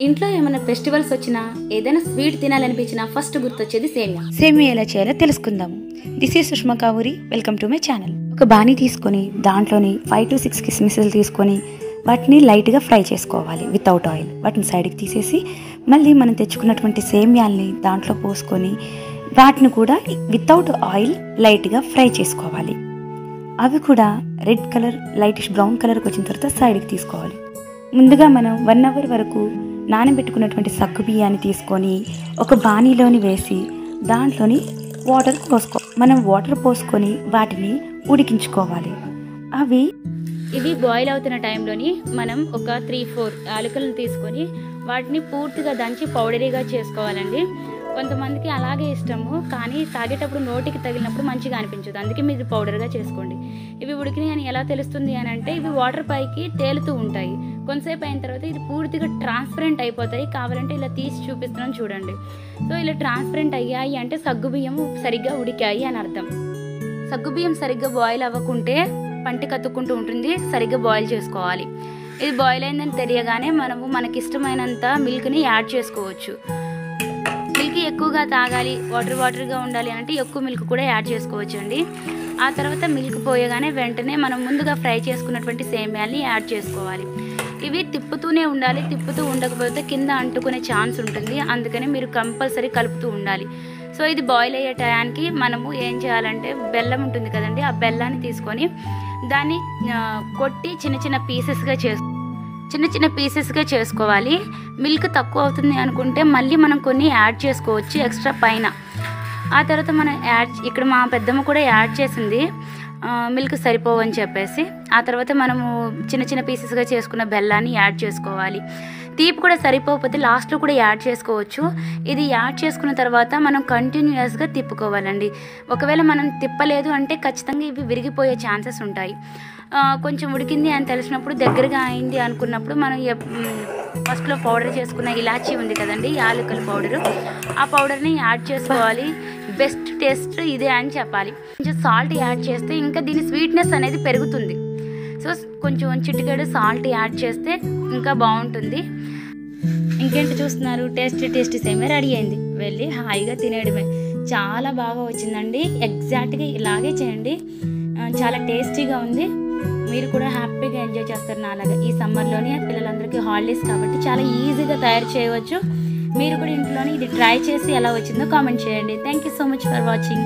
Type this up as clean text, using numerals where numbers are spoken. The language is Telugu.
ఇంట్లో ఏమైనా ఫెస్టివల్స్ వచ్చినా ఏదైనా స్వీట్ తినాలనిపించినా ఫస్ట్ గుర్తొచ్చేది సేమియా. సేమియా ఎలా చేయాలో తెలుసుకుందాము. This is Sushma Kavuri. Welcome to my channel. ఒక బాణీ తీసుకొని దాంట్లోని 5 to 6 కిస్మిస్లు తీసుకొని వాటిని లైట్గా ఫ్రై చేసుకోవాలి వితౌట్ ఆయిల్. వాటిని సైడ్కి తీసేసి మళ్ళీ మనం తెచ్చుకున్నటువంటి సేమియాల్ని దాంట్లో పోసుకొని వాటిని కూడా వితౌట్ ఆయిల్ లైట్గా ఫ్రై చేసుకోవాలి. అవి కూడా రెడ్ కలర్ లైటిష్ బ్రౌన్ కలర్కి వచ్చిన తర్వాత సైడ్కి తీసుకోవాలి. ముందుగా మనం 1 hour వరకు నానబెట్టుకున్నటువంటి సగ్గు బియ్యాన్ని తీసుకొని ఒక బాణీలోని వేసి దాంట్లోని మనం వాటర్ పోసుకొని వాటిని ఉడికించుకోవాలి. ఇవి బాయిల్ అవుతున్న టైంలోని మనం ఒక 3-4 యాలకులను తీసుకొని వాటిని పూర్తిగా దంచి పౌడరీగా చేసుకోవాలండి. కొంతమందికి అలాగే ఇష్టము, కానీ తాగేటప్పుడు నోటికి తగిలినప్పుడు మంచిగా అనిపించదు, అందుకే మీరు పౌడర్గా చేసుకోండి. ఇవి ఉడికినాయి అని ఎలా తెలుస్తుంది అని అంటే ఇవి వాటర్ పైకి తేలుతూ ఉంటాయి. కొంతసేపు అయిన తర్వాత ఇది పూర్తిగా ట్రాన్స్పరెంట్ అయిపోతాయి. కావాలంటే ఇలా తీసి చూపిస్తున్నాను చూడండి. సో ఇలా ట్రాన్స్పరెంట్ అయ్యాయి అంటే సగ్గుబియ్యం సరిగ్గా ఉడికాయి అని అర్థం. సగ్గుబియ్యం సరిగ్గా బాయిల్ అవ్వకుంటే పంటి కత్తుక్కుంటూ ఉంటుంది, సరిగ్గా బాయిల్ చేసుకోవాలి. ఇది బాయిల్ అయిందని తెలియగానే మనకి ఇష్టమైనంత మిల్క్ని యాడ్ చేసుకోవచ్చు. మిల్క్ ఎక్కువగా తాగాలి, వాటర్గా ఉండాలి అంటే ఎక్కువ మిల్క్ కూడా యాడ్ చేసుకోవచ్చు అండి. ఆ తర్వాత మిల్క్ పోయగానే వెంటనే మనం ముందుగా ఫ్రై చేసుకున్నటువంటి సేమియాల్ని యాడ్ చేసుకోవాలి. ఇవి తిప్పుతూనే ఉండాలి, తిప్పుతూ ఉండకపోతే కింద అంటుకునే ఛాన్స్ ఉంటుంది, అందుకని మీరు కంపల్సరీ కలుపుతూ ఉండాలి. సో ఇది బాయిల్ అయ్యే టయానికి మనము ఏం చేయాలంటే బెల్లం ఉంటుంది కదండి, ఆ బెల్లాన్ని తీసుకొని దాన్ని కొట్టి చిన్న చిన్న పీసెస్గా చేసుకోవాలి. మిల్క్ తక్కువ అవుతుంది అనుకుంటే మళ్ళీ మనం కొన్ని యాడ్ చేసుకోవచ్చు ఎక్స్ట్రా పైన. ఆ తర్వాత మనం ఇక్కడ మా పెద్దమ్మ కూడా యాడ్ చేసింది మిల్క్ సరిపోవని చెప్పేసి. ఆ తర్వాత మనము చిన్న చిన్న పీసెస్గా చేసుకున్న బెల్లాన్ని యాడ్ చేసుకోవాలి. తీపి కూడా సరిపోకపోతే లాస్ట్లో కూడా యాడ్ చేసుకోవచ్చు. ఇది యాడ్ చేసుకున్న తర్వాత మనం కంటిన్యూస్గా తిప్పుకోవాలండి. ఒకవేళ మనం తిప్పలేదు అంటే ఖచ్చితంగా ఇవి విరిగిపోయే ఛాన్సెస్ ఉంటాయి. కొంచెం ఉడికింది అని తెలిసినప్పుడు దగ్గరగా అయింది అనుకున్నప్పుడు మనం ఫస్ట్లో పౌడర్ చేసుకున్న ఇలాచీ ఉంది కదండి, యాలకుల పౌడరు, ఆ పౌడర్ని యాడ్ చేసుకోవాలి. బెస్ట్ టేస్ట్ ఇదే అని చెప్పాలి. కొంచెం సాల్ట్ యాడ్ చేస్తే ఇంకా దీని స్వీట్నెస్ అనేది పెరుగుతుంది. సో కొంచెం చిటికెడు సాల్ట్ యాడ్ చేస్తే ఇంకా బాగుంటుంది. ఇంకేంటి చూస్తున్నారు, టేస్టీ సేమియా రెడీ అయింది. వెళ్ళి హాయిగా తినేయడమే. చాలా బాగా వచ్చిందండి. ఎగ్జాక్ట్గా ఇలాగే చేయండి, చాలా టేస్టీగా ఉంది. మీరు కూడా హ్యాపీగా ఎంజాయ్ చేస్తారు నాలాగా. ఈ సమ్మర్లోనే పిల్లలందరికీ హాలిడేస్ కాబట్టి చాలా ఈజీగా తయారు చేయవచ్చు. మీరు కూడా ఇంట్లోనే ఇది ట్రై చేసి ఎలా వచ్చిందో కామెంట్ చేయండి. Thank you so much for watching.